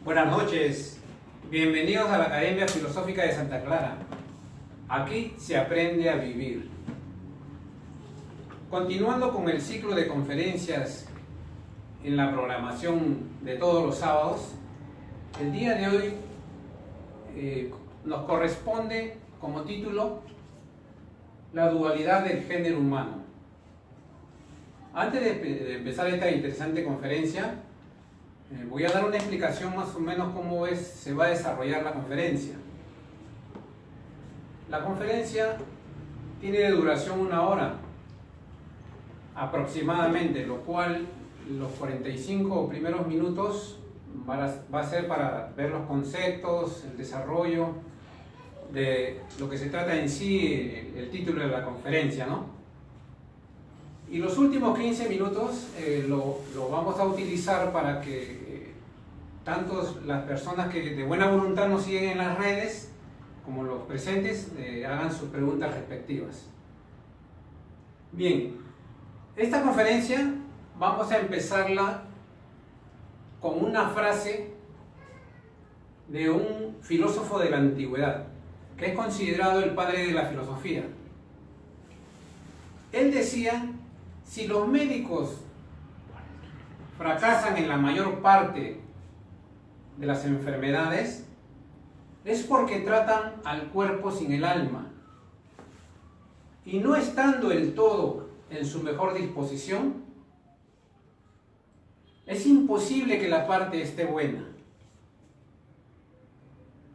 Buenas noches, bienvenidos a la Academia Filosófica de Santa Clara. Aquí se aprende a vivir. Continuando con el ciclo de conferencias en la programación de todos los sábados, el día de hoy nos corresponde como título la dualidad del género humano. Antes de empezar esta interesante conferencia, voy a dar una explicación más o menos cómo se va a desarrollar la conferencia. La conferencia tiene de duración 1 hora aproximadamente, lo cual los 45 primeros minutos va a ser para ver los conceptos, el desarrollo de lo que se trata en sí, el título de la conferencia, ¿no? Y los últimos 15 minutos lo vamos a utilizar para que tanto las personas que de buena voluntad nos siguen en las redes como los presentes hagan sus preguntas respectivas. Bien, esta conferencia vamos a empezarla con una frase de un filósofo de la antigüedad, que es considerado el padre de la filosofía. Él decía: si los médicos fracasan en la mayor parte de las enfermedades, es porque tratan al cuerpo sin el alma. Y no estando el todo en su mejor disposición, es imposible que la parte esté buena.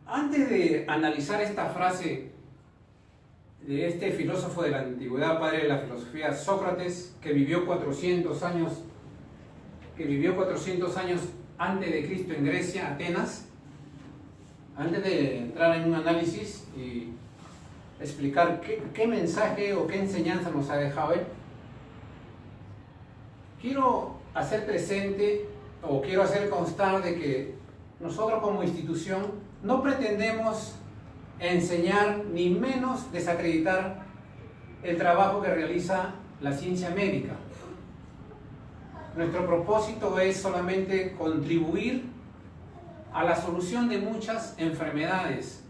Antes de analizar esta frase de este filósofo de la antigüedad, padre de la filosofía, Sócrates, que vivió 400 años antes de Cristo en Grecia, Atenas, antes de entrar en un análisis y explicar qué mensaje o qué enseñanza nos ha dejado él, quiero hacer presente o quiero hacer constar de que nosotros como institución no pretendemos enseñar ni menos desacreditar el trabajo que realiza la ciencia médica. Nuestro propósito es solamente contribuir a la solución de muchas enfermedades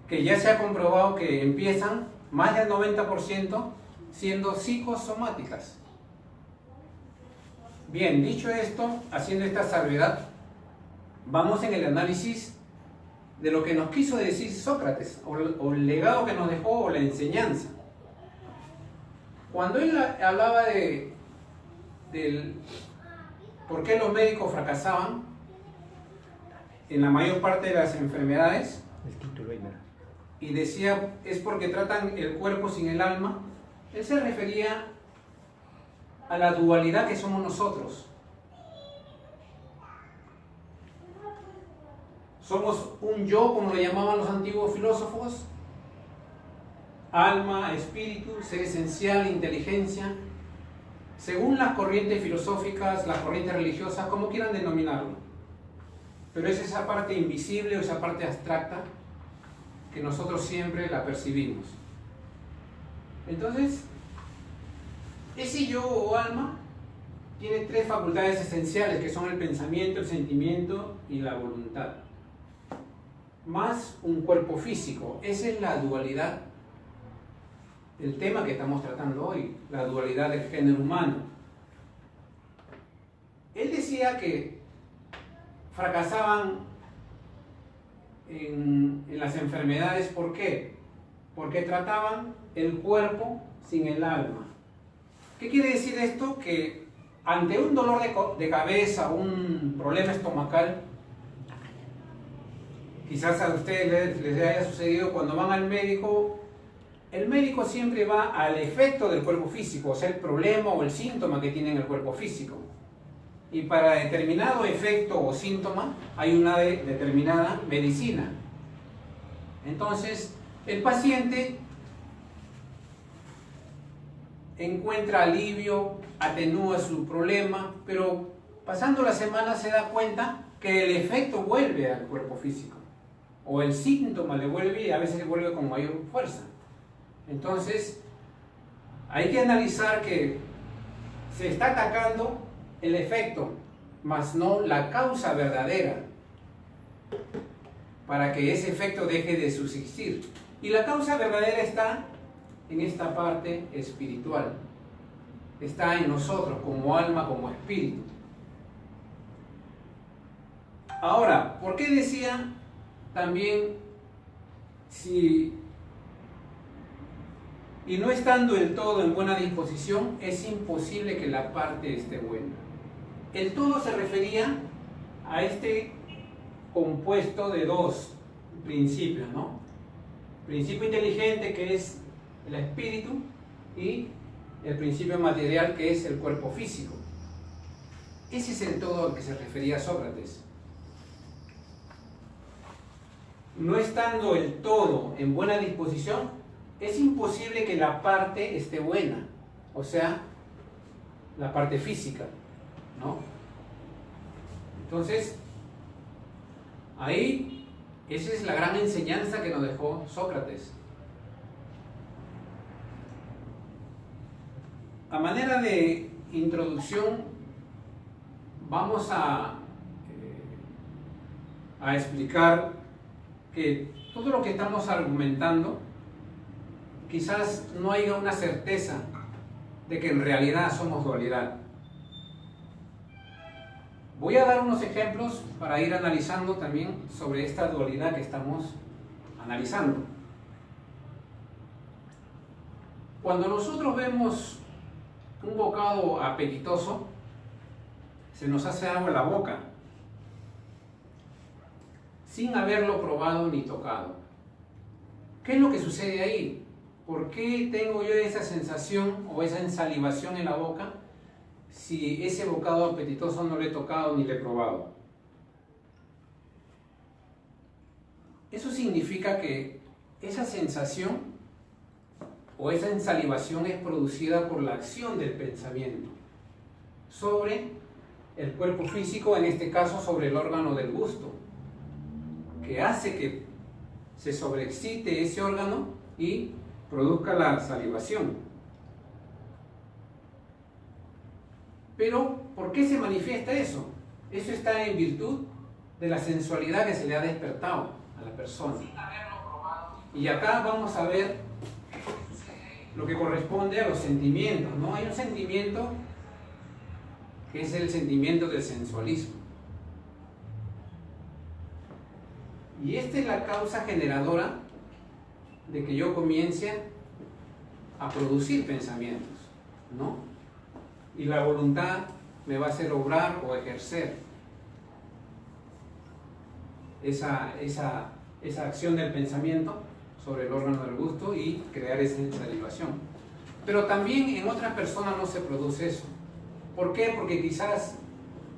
que ya se ha comprobado que empiezan, más del 90%, siendo psicosomáticas. Bien, dicho esto, haciendo esta salvedad, vamos en el análisis de lo que nos quiso decir Sócrates, o el legado que nos dejó, o la enseñanza. Cuando él hablaba del por qué los médicos fracasaban en la mayor parte de las enfermedades, y decía es porque tratan el cuerpo sin el alma, él se refería a la dualidad que somos nosotros. Somos un yo, como lo llamaban los antiguos filósofos, alma, espíritu, ser esencial, inteligencia, según las corrientes filosóficas, las corrientes religiosas, como quieran denominarlo. Pero es esa parte invisible o esa parte abstracta que nosotros siempre la percibimos. Entonces, ese yo o alma tiene 3 facultades esenciales, que son el pensamiento, el sentimiento y la voluntad, más un cuerpo físico. Esa es la dualidad del tema que estamos tratando hoy, la dualidad del género humano. Él decía que fracasaban en las enfermedades. ¿Por qué? Porque trataban el cuerpo sin el alma. ¿Qué quiere decir esto? Que ante un dolor de cabeza, un problema estomacal, quizás a ustedes les haya sucedido cuando van al médico, el médico siempre va al efecto del cuerpo físico, o sea, el problema o el síntoma que tiene en el cuerpo físico. Y para determinado efecto o síntoma hay una determinada medicina. Entonces, el paciente encuentra alivio, atenúa su problema, pero pasando la semana se da cuenta que el efecto vuelve al cuerpo físico, o el síntoma le vuelve, y a veces le vuelve con mayor fuerza. Entonces, hay que analizar que se está atacando el efecto, mas no la causa verdadera, para que ese efecto deje de subsistir. Y la causa verdadera está en esta parte espiritual, está en nosotros como alma, como espíritu. Ahora, ¿por qué decía también y no estando el todo en buena disposición, es imposible que la parte esté buena? El todo se refería a este compuesto de dos principios, ¿no? Principio inteligente, que es el espíritu, y el principio material, que es el cuerpo físico. Ese es el todo al que se refería Sócrates. No estando el todo en buena disposición, es imposible que la parte esté buena, o sea, la parte física, ¿no? Entonces, ahí, esa es la gran enseñanza que nos dejó Sócrates. A manera de introducción, vamos a explicar que todo lo que estamos argumentando, quizás no haya una certeza de que en realidad somos dualidad. Voy a dar unos ejemplos para ir analizando también sobre esta dualidad que estamos analizando. Cuando nosotros vemos un bocado apetitoso, se nos hace agua en la boca, sin haberlo probado ni tocado. ¿Qué es lo que sucede ahí? ¿Por qué tengo yo esa sensación o esa ensalivación en la boca si ese bocado apetitoso no lo he tocado ni lo he probado? Eso significa que esa sensación o esa ensalivación es producida por la acción del pensamiento sobre el cuerpo físico, en este caso sobre el órgano del gusto, que hace que se sobreexcite ese órgano y produzca la salivación. Pero, ¿por qué se manifiesta eso? Eso está en virtud de la sensualidad que se le ha despertado a la persona. Y acá vamos a ver lo que corresponde a los sentimientos, ¿no? Hay un sentimiento que es el sentimiento del sensualismo. Y esta es la causa generadora de que yo comience a producir pensamientos, ¿no? Y la voluntad me va a hacer obrar o ejercer esa acción del pensamiento sobre el órgano del gusto y crear esa salivación. Pero también en otras personas no se produce eso. ¿Por qué? Porque quizás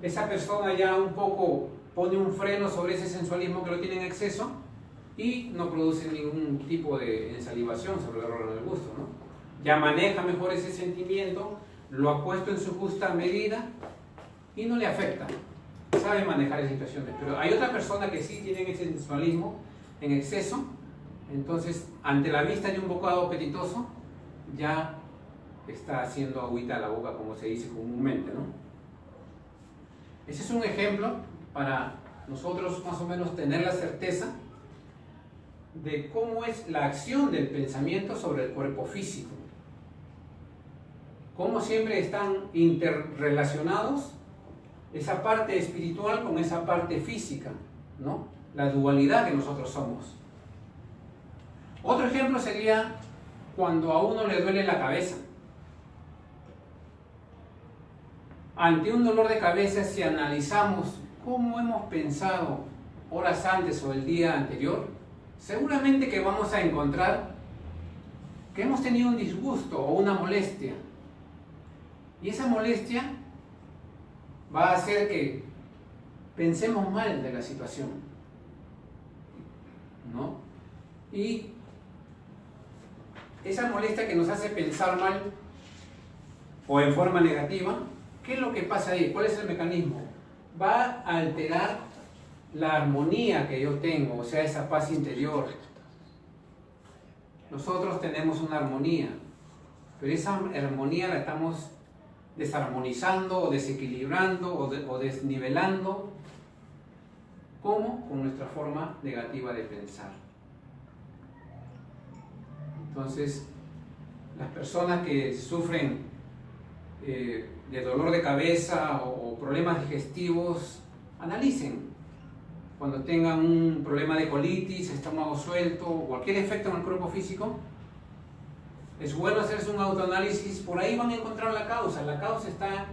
esa persona ya un poco pone un freno sobre ese sensualismo que lo tiene en exceso y no produce ningún tipo de ensalivación sobre el órgano del gusto, ¿no? Ya maneja mejor ese sentimiento, lo ha puesto en su justa medida y no le afecta, sabe manejar esas situaciones. Pero hay otra persona que sí tiene ese sensualismo en exceso, entonces ante la vista de un bocado apetitoso ya está haciendo agüita a la boca, como se dice comúnmente, ¿no? Ese es un ejemplo para nosotros más o menos tener la certeza de cómo es la acción del pensamiento sobre el cuerpo físico. Cómo siempre están interrelacionados esa parte espiritual con esa parte física, ¿no? La dualidad que nosotros somos. Otro ejemplo sería cuando a uno le duele la cabeza. Ante un dolor de cabeza, si analizamos cómo hemos pensado horas antes o el día anterior, seguramente que vamos a encontrar que hemos tenido un disgusto o una molestia. Y esa molestia va a hacer que pensemos mal de la situación, ¿no? Y esa molestia que nos hace pensar mal o en forma negativa, ¿qué es lo que pasa ahí? ¿Cuál es el mecanismo? Va a alterar la armonía que yo tengo, o sea, esa paz interior. Nosotros tenemos una armonía, pero esa armonía la estamos desarmonizando o desequilibrando o desnivelando. ¿Cómo? Con nuestra forma negativa de pensar. Entonces, las personas que sufren de dolor de cabeza o problemas digestivos, analicen. Cuando tengan un problema de colitis, estómago suelto o cualquier efecto en el cuerpo físico, es bueno hacerse un autoanálisis. Por ahí van a encontrar la causa. La causa está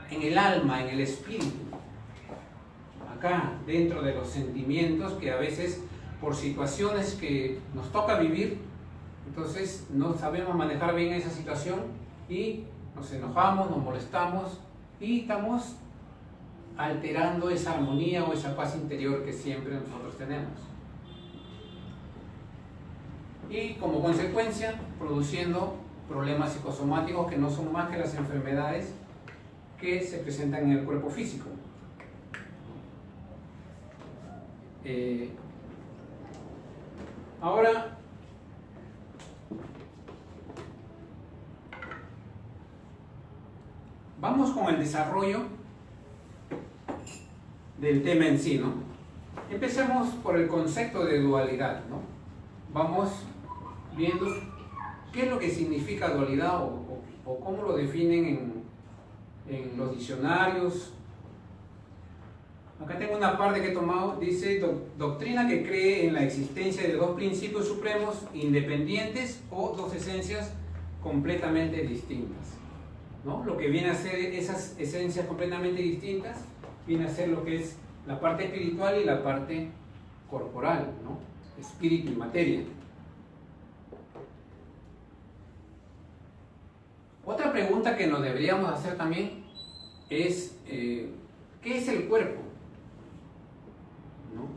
en el alma, en el espíritu. Acá, dentro de los sentimientos que a veces, por situaciones que nos toca vivir, entonces no sabemos manejar bien esa situación y nos enojamos, nos molestamos y estamos alterando esa armonía o esa paz interior que siempre nosotros tenemos. Y como consecuencia, produciendo problemas psicosomáticos que no son más que las enfermedades que se presentan en el cuerpo físico. Ahora, vamos con el desarrollo del tema en sí, ¿no? Empecemos por el concepto de dualidad, ¿no? Vamos viendo qué es lo que significa dualidad o cómo lo definen en los diccionarios. Acá tengo una parte que he tomado, dice doctrina que cree en la existencia de dos principios supremos independientes o dos esencias completamente distintas, ¿no? Lo que viene a ser esas esencias completamente distintas, viene a ser lo que es la parte espiritual y la parte corporal, ¿no? Espíritu y materia. Otra pregunta que nos deberíamos hacer también es, ¿qué es el cuerpo? ¿No?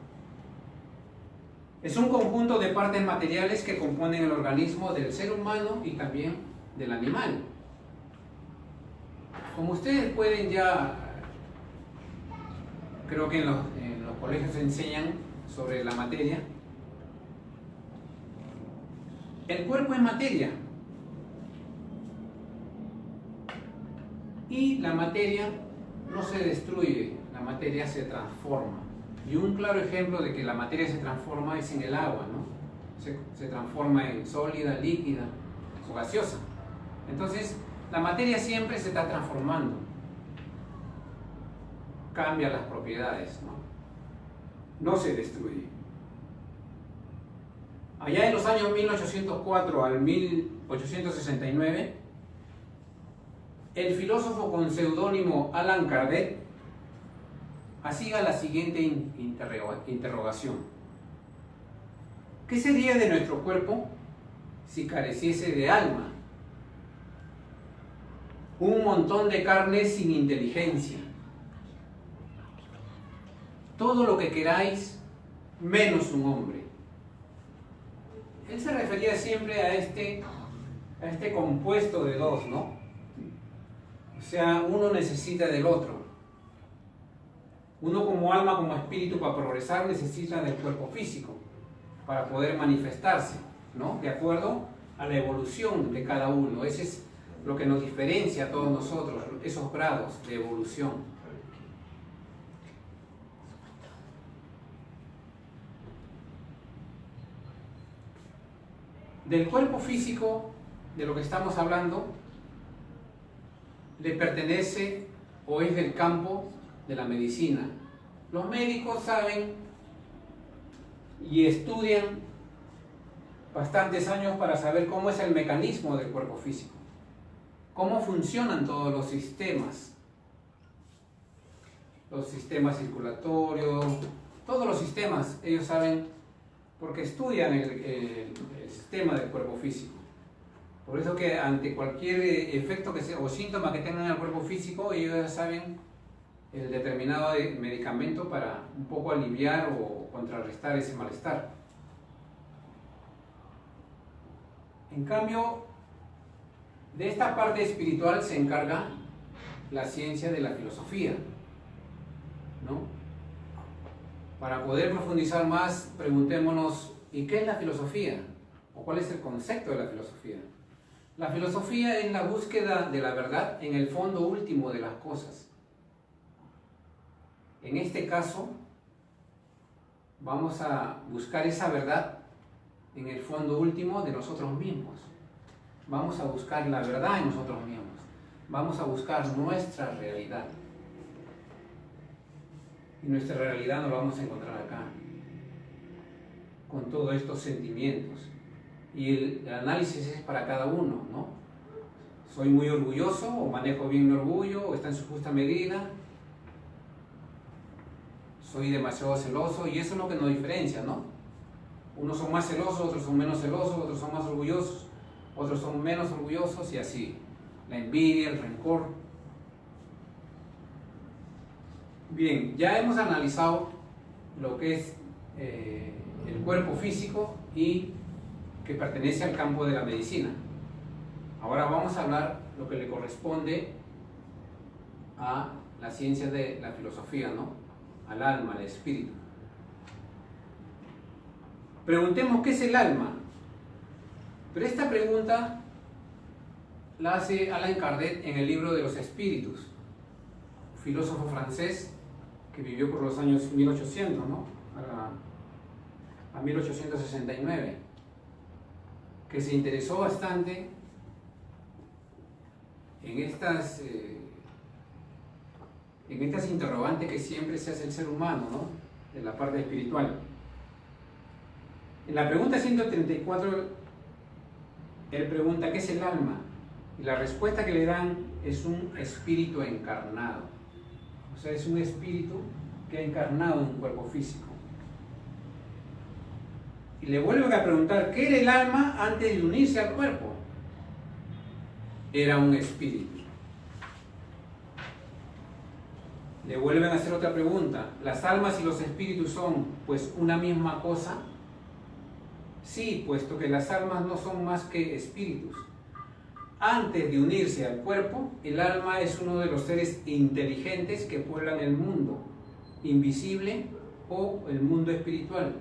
Es un conjunto de partes materiales que componen el organismo del ser humano y también del animal. Como ustedes pueden ya, creo que en los colegios enseñan sobre la materia, el cuerpo es materia. Y la materia no se destruye, la materia se transforma. Y un claro ejemplo de que la materia se transforma es en el agua, ¿no? Se transforma en sólida, líquida o gaseosa. Entonces, la materia siempre se está transformando. Cambia las propiedades, ¿no? No se destruye. Allá en los años 1804 al 1869, el filósofo con seudónimo Allan Kardec hacía la siguiente interrogación. ¿Qué sería de nuestro cuerpo si careciese de alma? Un montón de carne sin inteligencia. Todo lo que queráis, menos un hombre. Él se refería siempre a este compuesto de dos, ¿no? O sea, uno necesita del otro. Uno como alma, como espíritu, para progresar necesita del cuerpo físico, para poder manifestarse, ¿no? De acuerdo a la evolución de cada uno. Ese es lo que nos diferencia a todos nosotros, esos grados de evolución. Del cuerpo físico, de lo que estamos hablando, le pertenece o es del campo de la medicina. Los médicos saben y estudian bastantes años para saber cómo es el mecanismo del cuerpo físico, cómo funcionan todos los sistemas circulatorios, todos los sistemas, ellos saben porque estudian el sistema del cuerpo físico. Por eso que ante cualquier efecto que sea, o síntoma que tengan en el cuerpo físico, ellos ya saben el determinado medicamento para un poco aliviar o contrarrestar ese malestar. En cambio, de esta parte espiritual se encarga la ciencia de la filosofía, ¿no? Para poder profundizar más, preguntémonos, ¿y qué es la filosofía? ¿O cuál es el concepto de la filosofía? La filosofía es la búsqueda de la verdad en el fondo último de las cosas. En este caso, vamos a buscar esa verdad en el fondo último de nosotros mismos. Vamos a buscar la verdad en nosotros mismos. Vamos a buscar nuestra realidad. Y nuestra realidad no la vamos a encontrar acá, con todos estos sentimientos. Y el análisis es para cada uno, ¿no? ¿Soy muy orgulloso o manejo bien mi orgullo o está en su justa medida? ¿Soy demasiado celoso? Y eso es lo que nos diferencia, ¿no? Unos son más celosos, otros son menos celosos, otros son más orgullosos, otros son menos orgullosos y así. La envidia, el rencor. Bien, ya hemos analizado lo que es el cuerpo físico y que pertenece al campo de la medicina. Ahora vamos a hablar lo que le corresponde a la ciencia de la filosofía, ¿no? Al alma, al espíritu. Preguntemos qué es el alma. Pero esta pregunta la hace Allan Kardec en el libro de los espíritus, filósofo francés que vivió por los años 1800, ¿no? a 1869, que se interesó bastante en estas interrogantes que siempre se hace el ser humano, ¿no? En la parte espiritual. En la pregunta 134, él pregunta ¿qué es el alma? Y la respuesta que le dan es un espíritu encarnado. O sea, es un espíritu que ha encarnado en un cuerpo físico. Y le vuelven a preguntar ¿qué era el alma antes de unirse al cuerpo? Era un espíritu. Le vuelven a hacer otra pregunta. ¿Las almas y los espíritus son pues una misma cosa? Sí, puesto que las almas no son más que espíritus. Antes de unirse al cuerpo, el alma es uno de los seres inteligentes que pueblan el mundo invisible o el mundo espiritual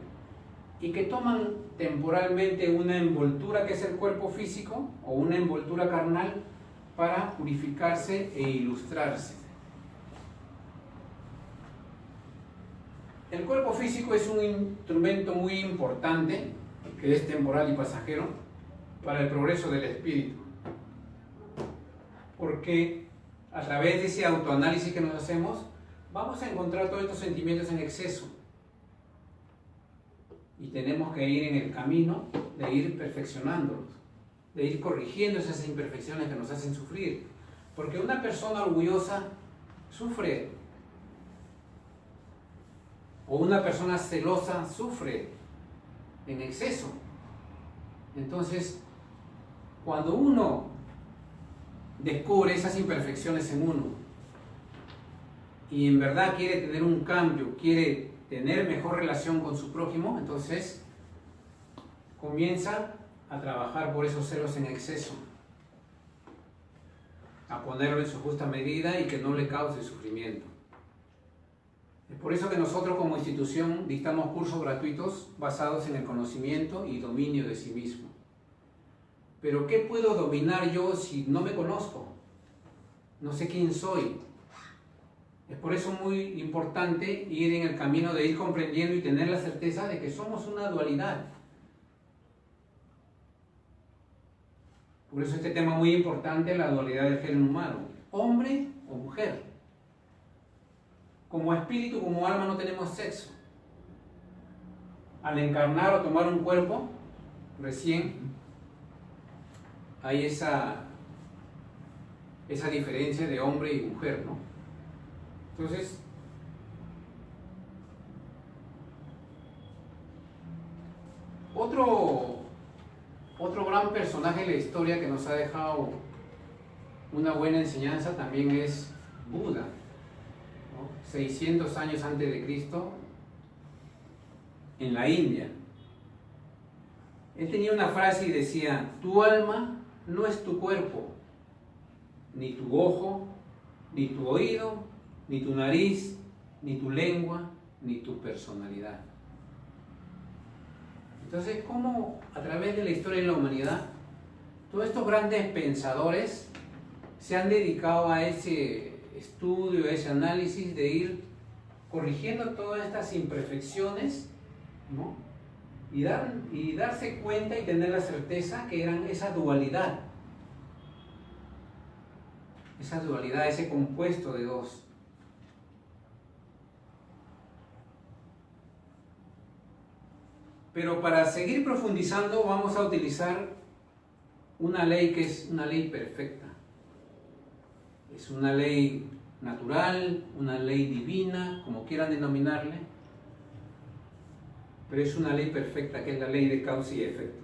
y que toman temporalmente una envoltura que es el cuerpo físico o una envoltura carnal para purificarse e ilustrarse. El cuerpo físico es un instrumento muy importante que es temporal y pasajero para el progreso del espíritu, porque a través de ese autoanálisis que nos hacemos vamos a encontrar todos estos sentimientos en exceso y tenemos que ir en el camino de ir perfeccionándolos, de ir corrigiendo esas imperfecciones que nos hacen sufrir, porque una persona orgullosa sufre, o una persona celosa sufre en exceso. Entonces, cuando uno descubre esas imperfecciones en uno y en verdad quiere tener un cambio, quiere tener mejor relación con su prójimo, entonces comienza a trabajar por esos celos en exceso, a ponerlo en su justa medida y que no le cause sufrimiento. Es por eso que nosotros como institución dictamos cursos gratuitos basados en el conocimiento y dominio de sí mismo. Pero ¿qué puedo dominar yo si no me conozco? No sé quién soy. Es por eso muy importante ir en el camino de ir comprendiendo y tener la certeza de que somos una dualidad. Por eso este tema muy importante, la dualidad del género humano, hombre o mujer. Como espíritu, como alma no tenemos sexo. Al encarnar o tomar un cuerpo, recién hay esa diferencia de hombre y mujer, ¿no? Entonces, otro gran personaje de la historia que nos ha dejado una buena enseñanza también es Buda, ¿no? 600 años antes de Cristo, en la India. Él tenía una frase y decía: tu alma no es tu cuerpo, ni tu ojo, ni tu oído, ni tu nariz, ni tu lengua, ni tu personalidad. Entonces, ¿cómo a través de la historia de la humanidad Todos estos grandes pensadores se han dedicado a ese estudio, a ese análisis de ir corrigiendo todas estas imperfecciones, ¿no? Y darse cuenta y tener la certeza que eran esa dualidad, ese compuesto de dos. Pero para seguir profundizando vamos a utilizar una ley que es una ley perfecta. Es una ley natural, una ley divina, como quieran denominarle, pero es una ley perfecta, que es la ley de causa y efecto.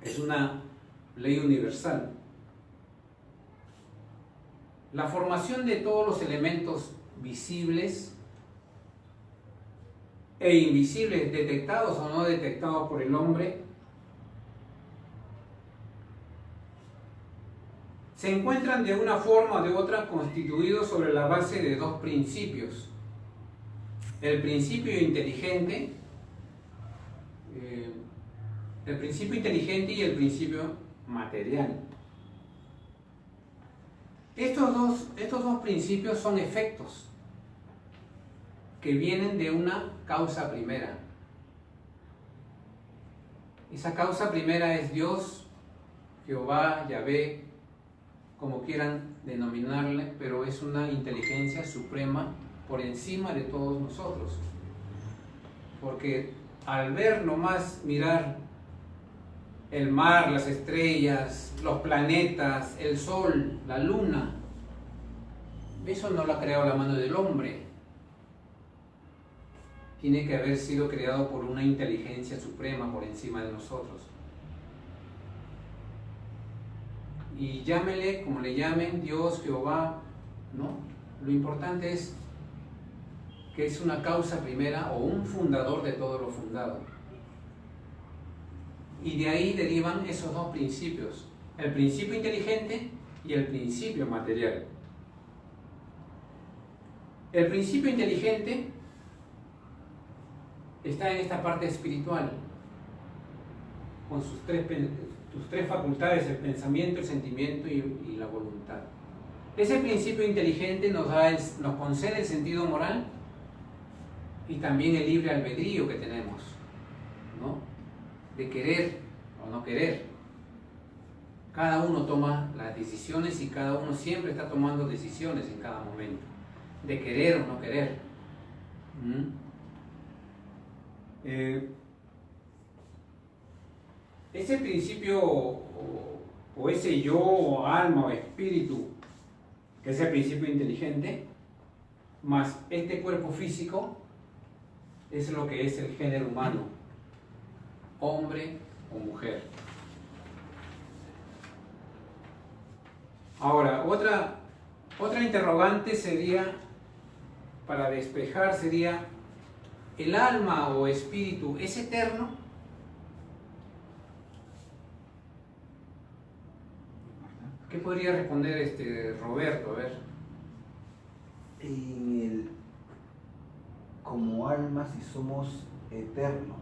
Es una ley universal. La formación de todos los elementos visibles e invisibles, detectados o no detectados por el hombre, se encuentran de una forma o de otra constituidos sobre la base de dos principios: el principio inteligente y el principio material. Estos dos principios son efectos que vienen de una causa primera. Esa causa primera es Dios, Jehová, Yahvé, como quieran denominarle, pero es una inteligencia suprema por encima de todos nosotros. Porque al ver nomás, mirar el mar, las estrellas, los planetas, el sol, la luna, eso no lo ha creado la mano del hombre. Tiene que haber sido creado por una inteligencia suprema por encima de nosotros. Y llámele como le llamen, Dios, Jehová, ¿no? Lo importante es que es una causa primera o un fundador de todo lo fundado. Y de ahí derivan esos dos principios: el principio inteligente y el principio material. El principio inteligente está en esta parte espiritual, con sus tres facultades: el pensamiento, el sentimiento y la voluntad. Ese principio inteligente nos concede el sentido moral y también el libre albedrío que tenemos, ¿no? De querer o no querer. Cada uno toma las decisiones y cada uno siempre está tomando decisiones en cada momento, de querer o no querer. Ese principio o ese yo o alma o espíritu, que es el principio inteligente, más este cuerpo físico, es lo que es el género humano, hombre o mujer. Ahora, otra interrogante sería, para despejar, sería: ¿el alma o espíritu es eterno? ¿Qué podría responder Roberto? A ver. Como almas, si somos eternos,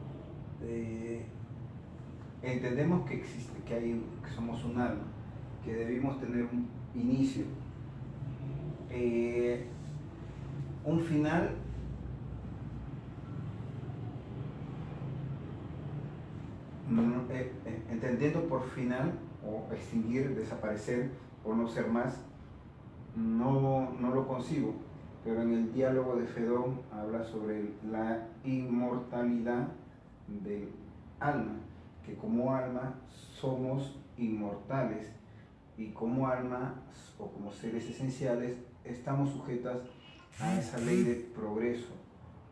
entendemos que existe, que somos un alma, que debimos tener un inicio, un final. Entendiendo por final o extinguir, desaparecer o no ser más, no lo concibo, pero en el diálogo de Fedón habla sobre la inmortalidad del alma, que como alma somos inmortales y como alma o como seres esenciales estamos sujetas a esa ley de progreso,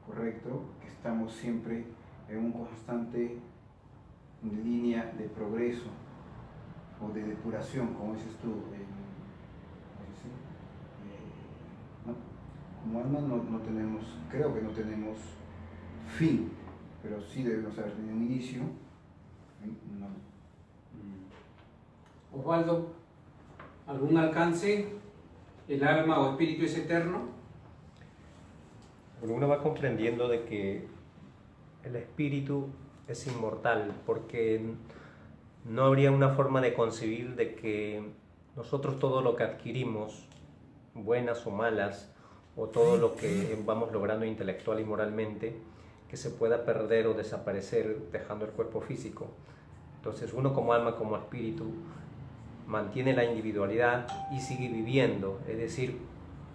¿correcto? Que estamos siempre en un constante línea de progreso o de depuración, como dices tú. ¿No? Como alma no tenemos, creo que no tenemos fin, pero sí debemos haber tenido un inicio. No. Osvaldo, ¿algún alcance? ¿El alma o espíritu es eterno? Uno va comprendiendo de que el espíritu es inmortal, porque no habría una forma de concebir de que nosotros todo lo que adquirimos, buenas o malas, o todo lo que vamos logrando intelectual y moralmente, que se pueda perder o desaparecer dejando el cuerpo físico. Entonces uno como alma, como espíritu, mantiene la individualidad y sigue viviendo, es decir,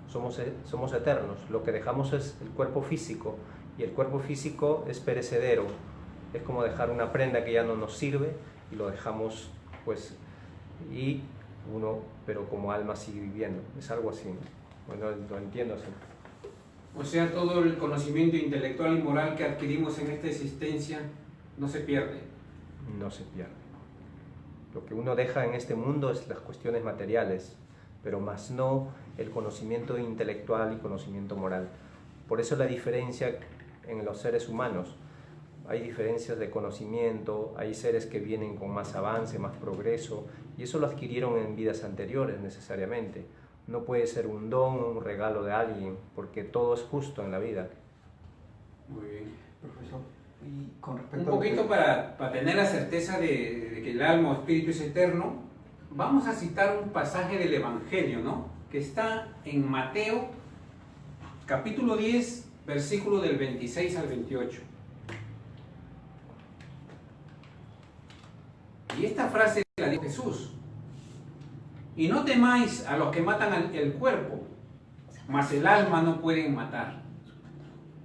somos eternos. Lo que dejamos es el cuerpo físico, y el cuerpo físico es perecedero, es como dejar una prenda que ya no nos sirve y lo dejamos, pues, y uno, pero como alma sigue viviendo, es algo así, ¿no? Bueno, lo entiendo así. O sea, todo el conocimiento intelectual y moral que adquirimos en esta existencia no se pierde. No se pierde. Lo que uno deja en este mundo es las cuestiones materiales, pero más no el conocimiento intelectual y conocimiento moral. Por eso la diferencia en los seres humanos. Hay diferencias de conocimiento, hay seres que vienen con más avance, más progreso, y eso lo adquirieron en vidas anteriores necesariamente. No puede ser un don, un regalo de alguien, porque todo es justo en la vida. Muy bien. Profesor, y con Un respecto poquito para tener la certeza de que el alma o espíritu es eterno, vamos a citar un pasaje del Evangelio, ¿no? Que está en Mateo, capítulo 10, versículo del 26 al 28. Y esta frase la dijo Jesús. Y no temáis a los que matan el cuerpo, mas el alma no pueden matar.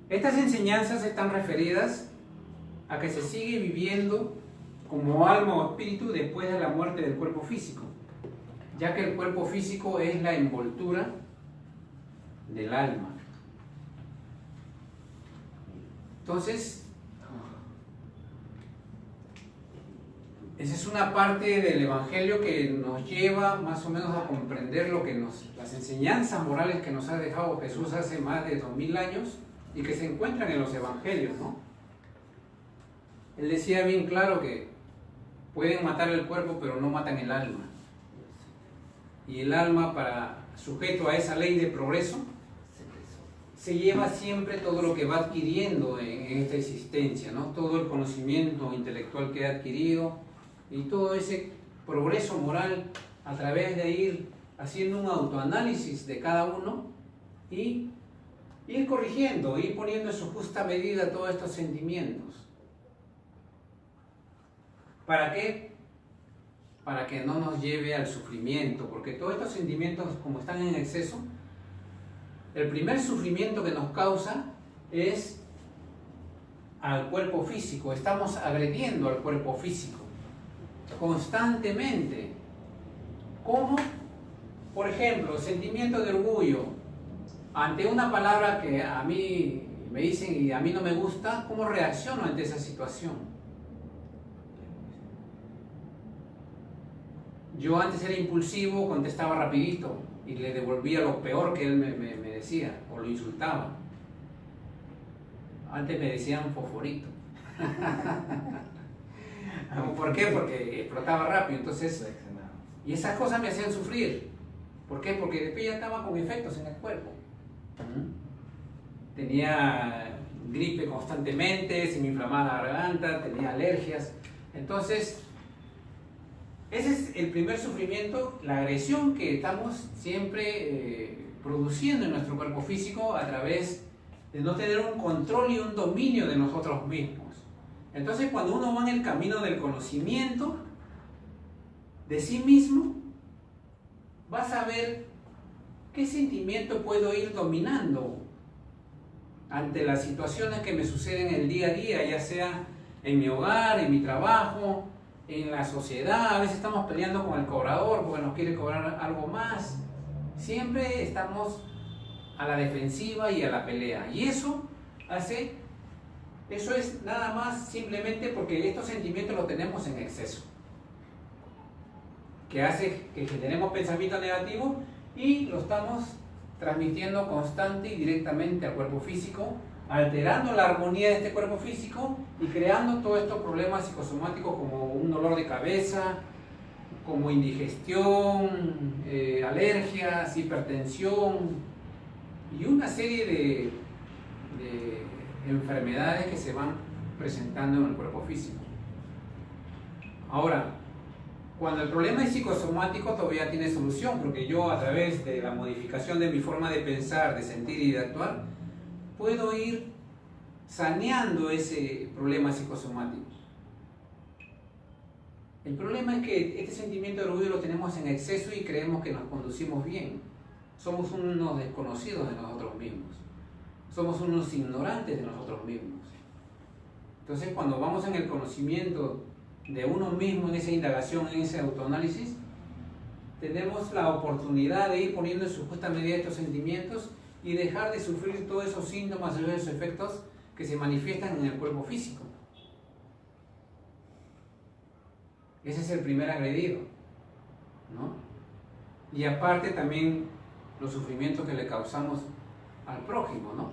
Estas enseñanzas están referidas a que se sigue viviendo como alma o espíritu después de la muerte del cuerpo físico, ya que el cuerpo físico es la envoltura del alma. Entonces, esa es una parte del Evangelio que nos lleva más o menos a comprender las enseñanzas morales que nos ha dejado Jesús hace más de 2000 años y que se encuentran en los Evangelios, ¿no? Él decía bien claro que pueden matar el cuerpo, pero no matan el alma. Y el alma, sujeto a esa ley de progreso, se lleva siempre todo lo que va adquiriendo en esta existencia, ¿no? Todo el conocimiento intelectual que ha adquirido y todo ese progreso moral a través de ir haciendo un autoanálisis de cada uno y ir corrigiendo, ir poniendo en su justa medida todos estos sentimientos. ¿Para qué? Para que no nos lleve al sufrimiento, porque todos estos sentimientos, como están en exceso, el primer sufrimiento que nos causa es al cuerpo físico. Estamos agrediendo al cuerpo físico constantemente. ¿Cómo? Por ejemplo, sentimiento de orgullo ante una palabra que a mí me dicen y a mí no me gusta. ¿Cómo reacciono ante esa situación? Yo antes era impulsivo, contestaba rapidito y le devolvía lo peor que él me decía o lo insultaba. Antes me decían fosforito. ¿Por qué? Porque explotaba rápido. Entonces, y esas cosas me hacían sufrir. ¿Por qué? Porque después ya estaba con efectos en el cuerpo. Tenía gripe constantemente, se me inflamaba la garganta, tenía alergias. Entonces, ese es el primer sufrimiento, la agresión que estamos siempre produciendo en nuestro cuerpo físico a través de no tener un control y un dominio de nosotros mismos. Entonces, cuando uno va en el camino del conocimiento de sí mismo, vas a ver qué sentimiento puedo ir dominando ante las situaciones que me suceden en el día a día, ya sea en mi hogar, en mi trabajo, en la sociedad. A veces estamos peleando con el cobrador porque nos quiere cobrar algo más. Siempre estamos a la defensiva y a la pelea. Y eso es nada más simplemente porque estos sentimientos los tenemos en exceso, que hace que generemos pensamientos negativos y lo estamos transmitiendo constante y directamente al cuerpo físico, alterando la armonía de este cuerpo físico y creando todos estos problemas psicosomáticos como un dolor de cabeza, como indigestión, alergias, hipertensión y una serie de enfermedades que se van presentando en el cuerpo físico. Ahora, Cuando el problema es psicosomático todavía tiene solución, porque yo a través de la modificación de mi forma de pensar, de sentir y de actuar, puedo ir saneando ese problema psicosomático. El problema es que este sentimiento de orgullo lo tenemos en exceso y creemos que nos conducimos bien. Somos unos desconocidos de nosotros mismos. Somos unos ignorantes de nosotros mismos. Entonces, cuando vamos en el conocimiento de uno mismo, en esa indagación, en ese autoanálisis, tenemos la oportunidad de ir poniendo en su justa medida estos sentimientos y dejar de sufrir todos esos síntomas y esos efectos que se manifiestan en el cuerpo físico. Ese es el primer agredido, ¿no? Y aparte también los sufrimientos que le causamos al prójimo, ¿no?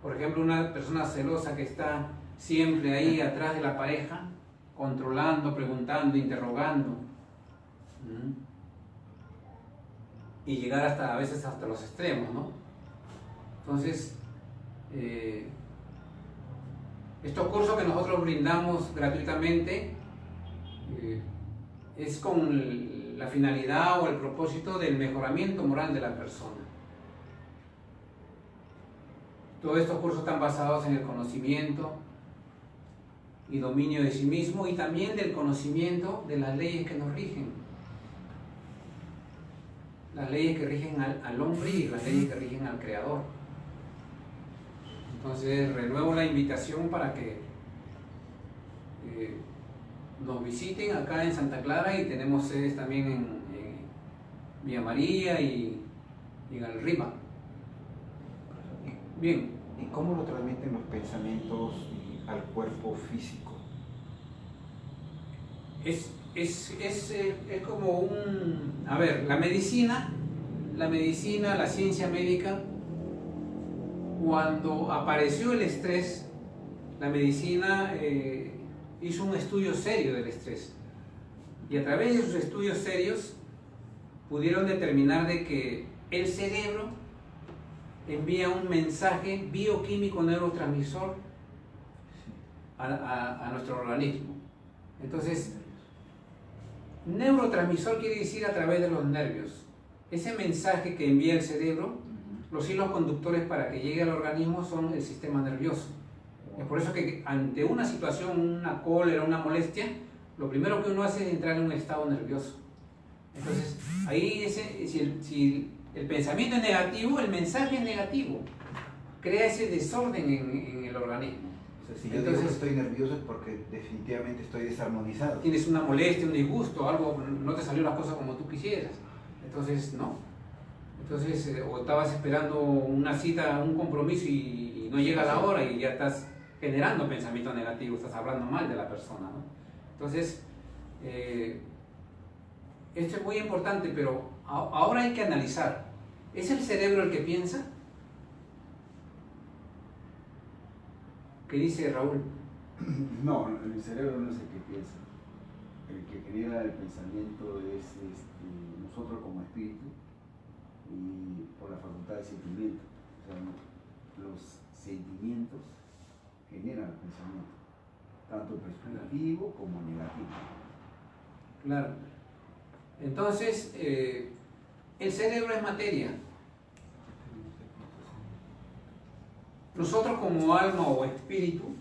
Por ejemplo, una persona celosa que está siempre ahí atrás de la pareja, controlando, preguntando, interrogando, y llegar hasta, a veces hasta los extremos, ¿no? Entonces, estos cursos que nosotros brindamos gratuitamente es con la finalidad o el propósito del mejoramiento moral de la persona. Todos estos cursos están basados en el conocimiento y dominio de sí mismo y también del conocimiento de las leyes que nos rigen. Las leyes que rigen al hombre y las leyes que rigen al Creador. Entonces renuevo la invitación para que nos visiten acá en Santa Clara, y tenemos sedes también en Villa María y en El Rima. Bien. ¿Y cómo lo transmiten los pensamientos al cuerpo físico? Es como un... A ver, la medicina, la ciencia médica, cuando apareció el estrés, la medicina hizo un estudio serio del estrés. Y a través de sus estudios serios pudieron determinar de que el cerebro envía un mensaje bioquímico neurotransmisor a nuestro organismo. Entonces, neurotransmisor quiere decir a través de los nervios. Ese mensaje que envía el cerebro, los hilos conductores para que llegue al organismo son el sistema nervioso. Es por eso que ante una situación, una cólera, una molestia, lo primero que uno hace es entrar en un estado nervioso. Entonces, ahí si el pensamiento es negativo, el mensaje es negativo. Crea ese desorden en el organismo. O sea, si yo digo que estoy nervioso es porque definitivamente estoy desarmonizado. Tienes una molestia, un disgusto, algo, no te salió las cosas como tú quisieras. Entonces, no. Entonces, o estabas esperando una cita, un compromiso y no llega la hora y ya estás generando pensamiento negativo, estás hablando mal de la persona, ¿no? Entonces, esto es muy importante, pero ahora hay que analizar. ¿Es el cerebro el que piensa? ¿Qué dice Raúl? No, el cerebro no es el que piensa. El que genera el pensamiento es nosotros como espíritu y por la facultad de sentimiento. O sea, los sentimientos generan el pensamiento, tanto positivo como negativo. Claro. Entonces, el cerebro es materia. Nosotros como alma o espíritu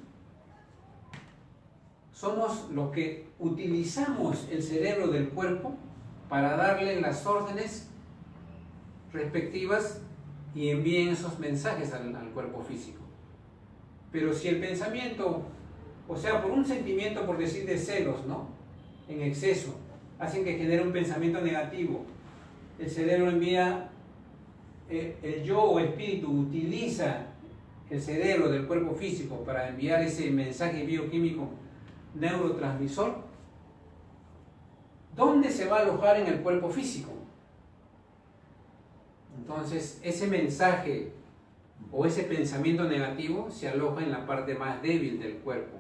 somos los que utilizamos el cerebro del cuerpo para darle las órdenes respectivas y envíen esos mensajes al cuerpo físico. Pero si el pensamiento, o sea, por un sentimiento, por decir, de celos, ¿no?, en exceso, hacen que genere un pensamiento negativo, el cerebro envía, el yo o espíritu utiliza el cerebro del cuerpo físico para enviar ese mensaje bioquímico neurotransmisor, ¿dónde se va a alojar en el cuerpo físico? Entonces, ese mensaje o ese pensamiento negativo se aloja en la parte más débil del cuerpo.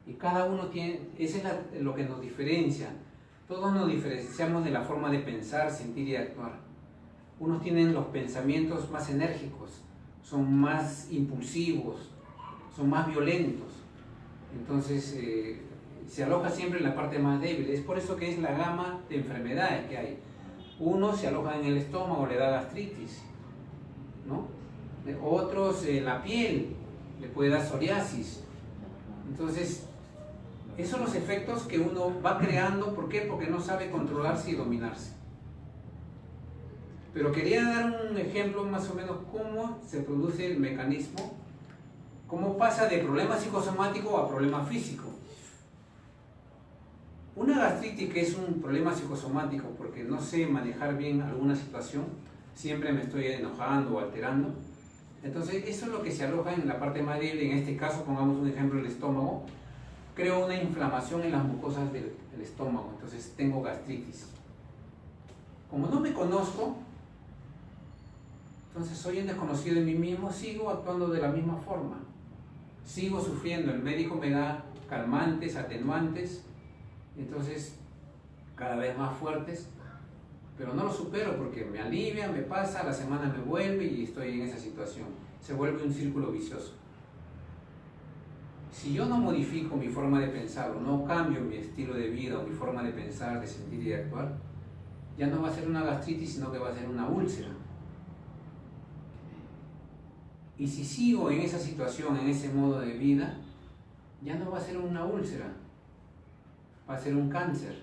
Y cada uno tiene, eso es lo que nos diferencia. Todos nos diferenciamos de la forma de pensar, sentir y actuar. Unos tienen los pensamientos más enérgicos, son más impulsivos, son más violentos. Entonces, se aloja siempre en la parte más débil. Es por eso que es la gama de enfermedades que hay. Unos se alojan en el estómago, le da gastritis, ¿no? Otros en la piel, le puede dar psoriasis. Entonces, esos son los efectos que uno va creando. ¿Por qué? Porque no sabe controlarse y dominarse. Pero quería dar un ejemplo más o menos cómo se produce el mecanismo, cómo pasa de problema psicosomático a problema físico. Una gastritis que es un problema psicosomático porque no sé manejar bien alguna situación, siempre me estoy enojando o alterando. Entonces eso es lo que se aloja en la parte más débil. En este caso, pongamos un ejemplo, el estómago. Creo una inflamación en las mucosas del estómago, entonces tengo gastritis. Como no me conozco, entonces soy un desconocido de mí mismo, sigo actuando de la misma forma. Sigo sufriendo, el médico me da calmantes, atenuantes, entonces cada vez más fuertes, pero no lo supero porque me alivia, me pasa, a la semana me vuelve y estoy en esa situación. Se vuelve un círculo vicioso. Si yo no modifico mi forma de pensar o no cambio mi estilo de vida o mi forma de pensar, de sentir y de actuar, ya no va a ser una gastritis, sino que va a ser una úlcera. Y si sigo en esa situación, en ese modo de vida, ya no va a ser una úlcera, va a ser un cáncer.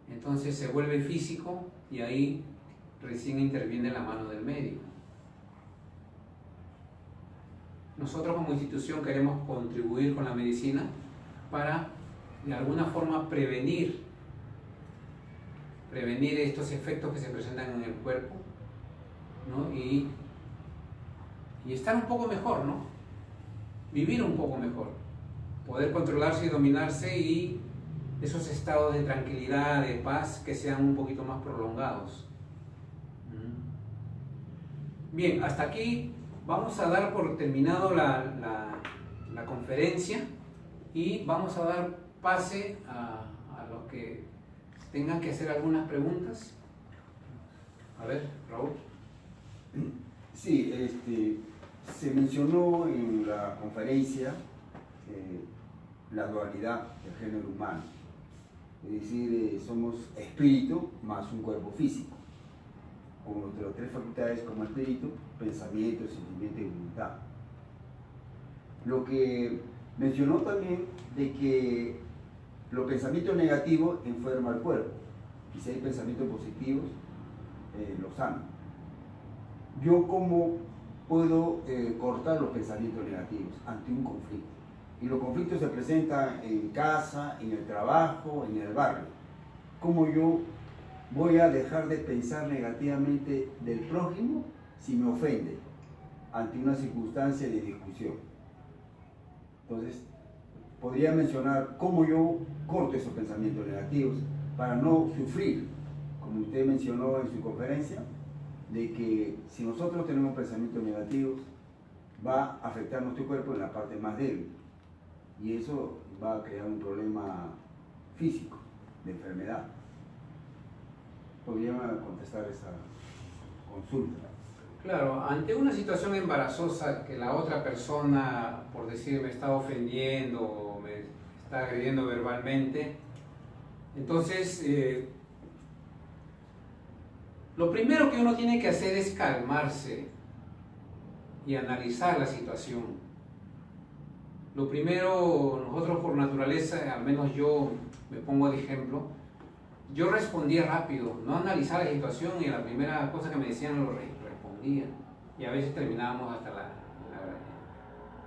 Entonces se vuelve físico y ahí recién interviene la mano del médico. Nosotros como institución queremos contribuir con la medicina para de alguna forma prevenir estos efectos que se presentan en el cuerpo, ¿no? Y estar un poco mejor, ¿no? Vivir un poco mejor, poder controlarse y dominarse y esos estados de tranquilidad, de paz que sean un poquito más prolongados. Bien, hasta aquí vamos a dar por terminado la conferencia y vamos a dar pase a los que tengan que hacer algunas preguntas. A ver, Raúl. Sí, se mencionó en la conferencia la dualidad del género humano, es decir, somos espíritu más un cuerpo físico, con nuestras tres facultades como espíritu, pensamiento, sentimiento y voluntad. Lo que mencionó también de que los pensamientos negativos enferman al cuerpo y si hay pensamientos positivos, los sanan. Yo cómo puedo cortar los pensamientos negativos ante un conflicto. Y los conflictos se presentan en casa, en el trabajo, en el barrio. ¿Cómo yo voy a dejar de pensar negativamente del prójimo si me ofende ante una circunstancia de discusión? Entonces, podría mencionar cómo yo corto esos pensamientos negativos para no sufrir, como usted mencionó en su conferencia, de que si nosotros tenemos pensamientos negativos, va a afectar nuestro cuerpo en la parte más débil. Y eso va a crear un problema físico, de enfermedad. ¿Podría contestar esa consulta? Claro, ante una situación embarazosa que la otra persona, por decir, me está ofendiendo o me está agrediendo verbalmente, entonces lo primero que uno tiene que hacer es calmarse y analizar la situación. Lo primero, nosotros por naturaleza, al menos yo me pongo de ejemplo, yo respondía rápido, no analizaba la situación y la primera cosa que me decían lo respondía. Y a veces terminábamos hasta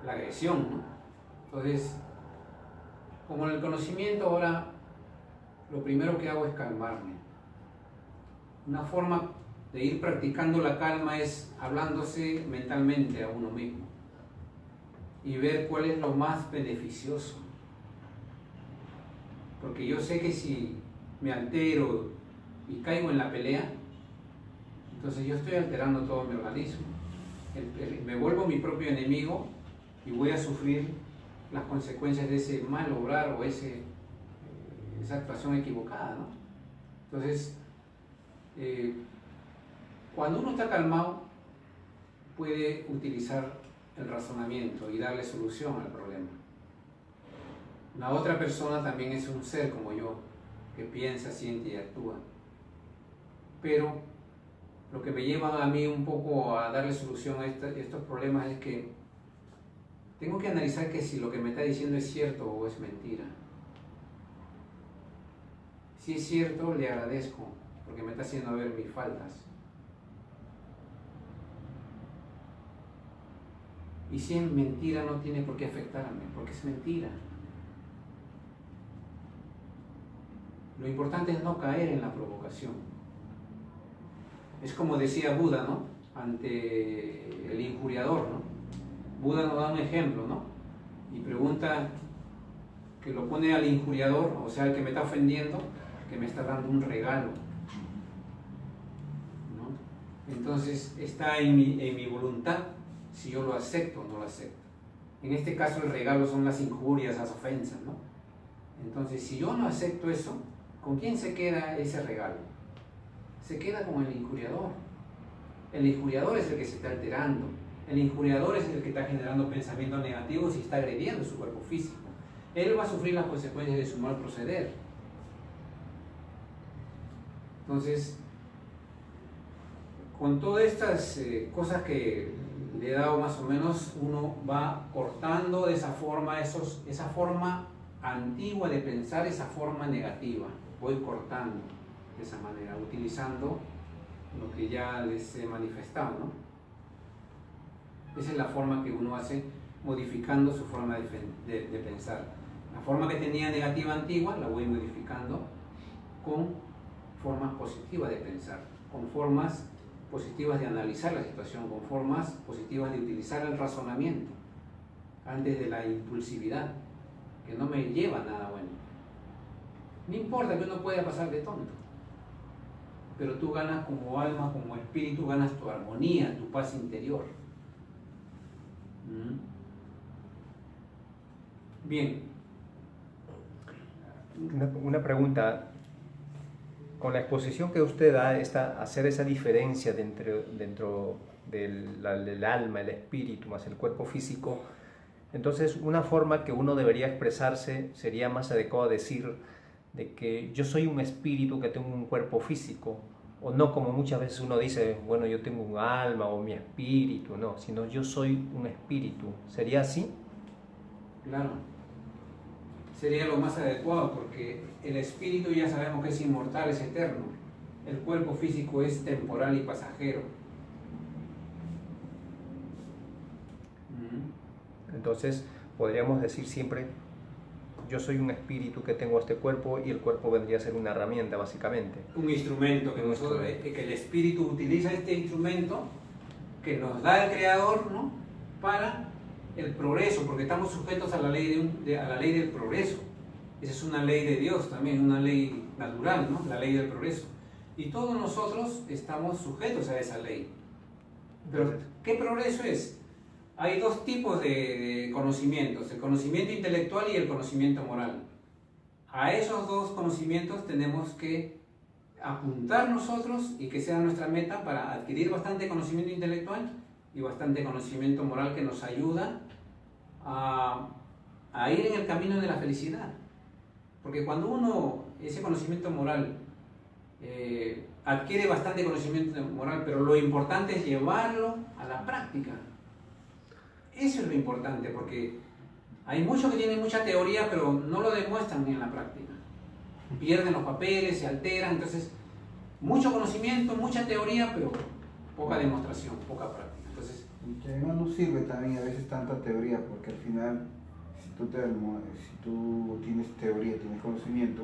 la agresión, ¿no? Entonces, como en el conocimiento ahora, lo primero que hago es calmarme. Una forma de ir practicando la calma es hablándose mentalmente a uno mismo y ver cuál es lo más beneficioso. Porque yo sé que si me altero y caigo en la pelea, entonces yo estoy alterando todo mi organismo. Me vuelvo mi propio enemigo y voy a sufrir las consecuencias de ese mal obrar o esa actuación equivocada, ¿no? Entonces, cuando uno está calmado, puede utilizar el razonamiento y darle solución al problema. La otra persona también es un ser como yo, que piensa, siente y actúa. Pero lo que me lleva a mí un poco a darle solución a estos problemas es que tengo que analizar que si lo que me está diciendo es cierto o es mentira. Si es cierto, le agradezco, porque me está haciendo ver mis faltas. Y si es mentira, no tiene por qué afectarme, porque es mentira. Lo importante es no caer en la provocación. Es como decía Buda, ¿no? Ante el injuriador, ¿no? Buda nos da un ejemplo, ¿no? Y pregunta, que lo pone al injuriador, o sea, al que me está ofendiendo, que me está dando un regalo, ¿no? Entonces está en mi voluntad si yo lo acepto o no lo acepto. En este caso el regalo son las injurias, las ofensas, ¿no? Entonces si yo no acepto eso, ¿con quién se queda ese regalo? Se queda con el injuriador. El injuriador es el que se está alterando. El injuriador es el que está generando pensamientos negativos y está agrediendo su cuerpo físico. Él va a sufrir las consecuencias de su mal proceder. Entonces, con todas estas cosas que le he dado más o menos, uno va cortando de esa forma, esa forma antigua de pensar, esa forma negativa. Voy cortando de esa manera, utilizando lo que ya les he manifestado, ¿no? Esa es la forma que uno hace, modificando su forma de pensar. La forma que tenía negativa antigua la voy modificando con formas positivas de pensar, con formas positivas de analizar la situación, con formas positivas de utilizar el razonamiento antes de la impulsividad, que no me lleva a nada bueno. No importa que uno pueda pasar de tonto, pero tú ganas como alma, como espíritu, ganas tu armonía, tu paz interior. Bien. Una pregunta. Con la exposición que usted da, hacer esa diferencia dentro del alma, el espíritu, más el cuerpo físico, entonces una forma que uno debería expresarse sería más adecuado decir de que yo soy un espíritu que tengo un cuerpo físico, o no como muchas veces uno dice, bueno, yo tengo un alma o mi espíritu, no, sino yo soy un espíritu. ¿Sería así? Claro. Sería lo más adecuado, porque el espíritu ya sabemos que es inmortal, es eterno. El cuerpo físico es temporal y pasajero. Entonces podríamos decir siempre, yo soy un espíritu que tengo este cuerpo, y el cuerpo vendría a ser una herramienta básicamente. Un instrumento que que el espíritu utiliza, este instrumento que nos da el creador, ¿no? Para el progreso, porque estamos sujetos a la ley del progreso. Esa es una ley de Dios también, una ley natural, ¿no? La ley del progreso. Y todos nosotros estamos sujetos a esa ley. Pero, ¿qué progreso es? Hay dos tipos de conocimientos, el conocimiento intelectual y el conocimiento moral. A esos dos conocimientos tenemos que apuntar nosotros y que sea nuestra meta para adquirir bastante conocimiento intelectual y bastante conocimiento moral que nos ayuda a ir en el camino de la felicidad. Porque cuando uno, ese conocimiento moral, adquiere bastante conocimiento moral, pero lo importante es llevarlo a la práctica. Eso es lo importante, porque hay muchos que tienen mucha teoría, pero no lo demuestran en la práctica. Pierden los papeles, se alteran, entonces, mucho conocimiento, mucha teoría, pero poca demostración, poca práctica. Entonces, y que además no sirve también a veces tanta teoría, porque al final, si tú tienes teoría, tienes conocimiento,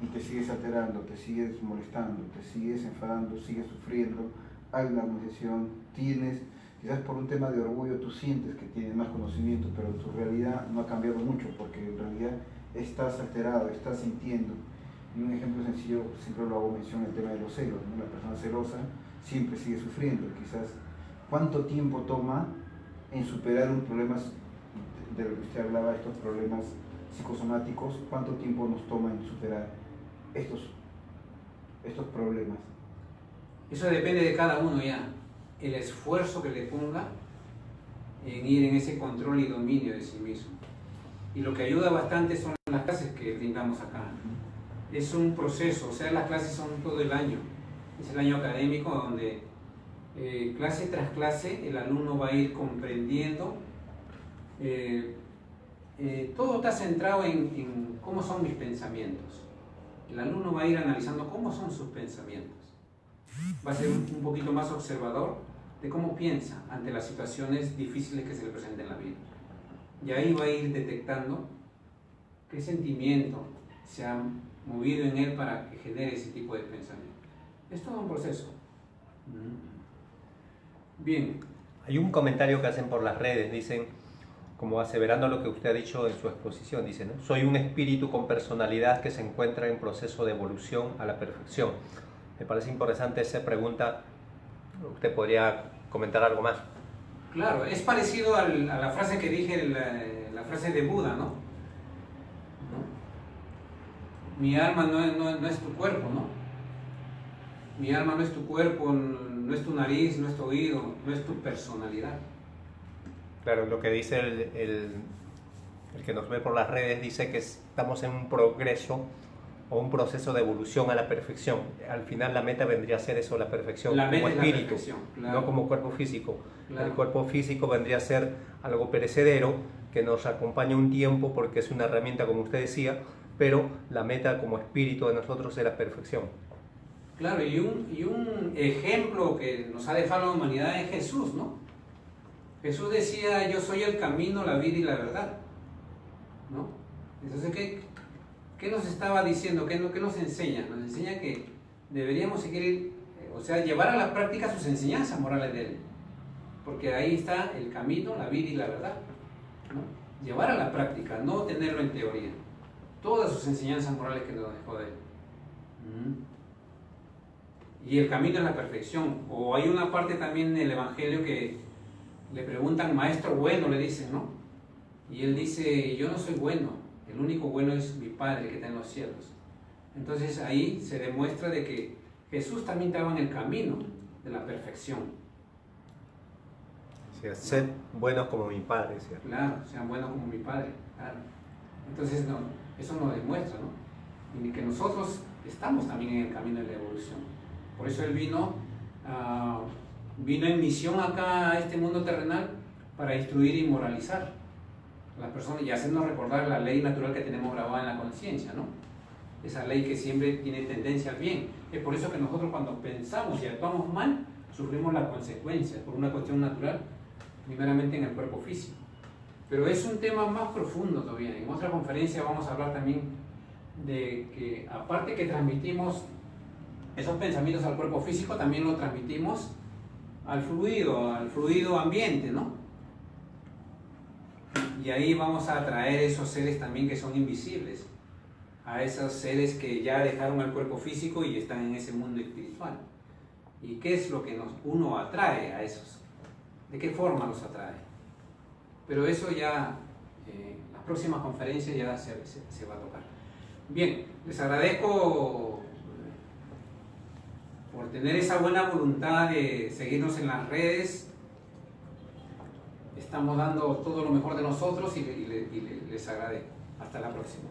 y te sigues alterando, te sigues molestando, te sigues enfadando, sigues sufriendo, hay una organización, quizás por un tema de orgullo tú sientes que tienes más conocimiento, pero tu realidad no ha cambiado mucho, porque en realidad estás alterado, estás sintiendo. Y un ejemplo sencillo, siempre lo hago mención, el tema de los celos, ¿no? La persona celosa siempre sigue sufriendo. Quizás, ¿cuánto tiempo toma en superar un problema de lo que usted hablaba, estos problemas psicosomáticos? ¿Cuánto tiempo nos toma en superar estos problemas? eso depende de cada uno ya. El esfuerzo que le ponga en ir en ese control y dominio de sí mismo. Y lo que ayuda bastante son las clases que brindamos acá. Es un proceso, o sea, las clases son todo el año. Es el año académico donde clase tras clase el alumno va a ir comprendiendo. Todo está centrado en cómo son mis pensamientos. El alumno va a ir analizando cómo son sus pensamientos. Va a ser un poquito más observador de cómo piensa ante las situaciones difíciles que se le presentan en la vida. Y ahí va a ir detectando qué sentimiento se ha movido en él para que genere ese tipo de pensamiento. Es todo un proceso. Bien. Hay un comentario que hacen por las redes, dicen, como aseverando lo que usted ha dicho en su exposición, dicen, ¿no? Soy un espíritu con personalidad que se encuentra en proceso de evolución a la perfección. Me parece interesante esa pregunta. ¿Usted podría comentar algo más? Claro, es parecido a la frase que dije, la frase de Buda, ¿no? Mi alma no es tu cuerpo, ¿no? Mi alma no es tu cuerpo, no es tu nariz, no es tu oído, no es tu personalidad. Claro, lo que dice el que nos ve por las redes dice que estamos en un progreso o un proceso de evolución a la perfección. Al final la meta vendría a ser eso, la perfección, La como meta es la espíritu, perfección, claro. no como cuerpo físico. Claro. El cuerpo físico vendría a ser algo perecedero que nos acompaña un tiempo porque es una herramienta, como usted decía, pero la meta como espíritu de nosotros es la perfección. Claro, y un ejemplo que nos ha dejado la humanidad es Jesús, ¿no? Jesús decía, yo soy el camino, la vida y la verdad, ¿no? Entonces, ¿qué nos estaba diciendo? ¿Qué nos enseña? Nos enseña que deberíamos seguir, o sea, llevar a la práctica sus enseñanzas morales de él, porque ahí está el camino, la vida y la verdad, ¿no? Llevar a la práctica, no tenerlo en teoría, todas sus enseñanzas morales que nos dejó de él. Y el camino es la perfección. O hay una parte también en el Evangelio que le preguntan, maestro bueno, le dicen, ¿no? Y él dice, yo no soy bueno, el único bueno es mi Padre que está en los cielos. Entonces ahí se demuestra de que Jesús también estaba en el camino de la perfección. O sea, sed buenos como mi Padre, ¿cierto? Claro, sean buenos como mi Padre, claro. Entonces no, eso nos demuestra, ¿no? Y que nosotros estamos también en el camino de la evolución. Por eso Él vino en misión acá a este mundo terrenal para instruir y moralizar a las personas y hacernos recordar la ley natural que tenemos grabada en la conciencia, ¿no? Esa ley que siempre tiene tendencia al bien. Es por eso que nosotros cuando pensamos y actuamos mal, sufrimos las consecuencias por una cuestión natural, primeramente en el cuerpo físico. Pero es un tema más profundo todavía. En otra conferencia vamos a hablar también de que aparte que transmitimos esos pensamientos al cuerpo físico, también lo transmitimos al fluido ambiente, ¿no? Y ahí vamos a atraer esos seres también que son invisibles, a esos seres que ya dejaron el cuerpo físico y están en ese mundo espiritual. ¿Y qué es lo que uno atrae a esos? ¿De qué forma los atrae? Pero eso ya, las próximas conferencias ya se va a tocar. Bien, les agradezco por tener esa buena voluntad de seguirnos en las redes. Estamos dando todo lo mejor de nosotros y les agradezco. Hasta la próxima.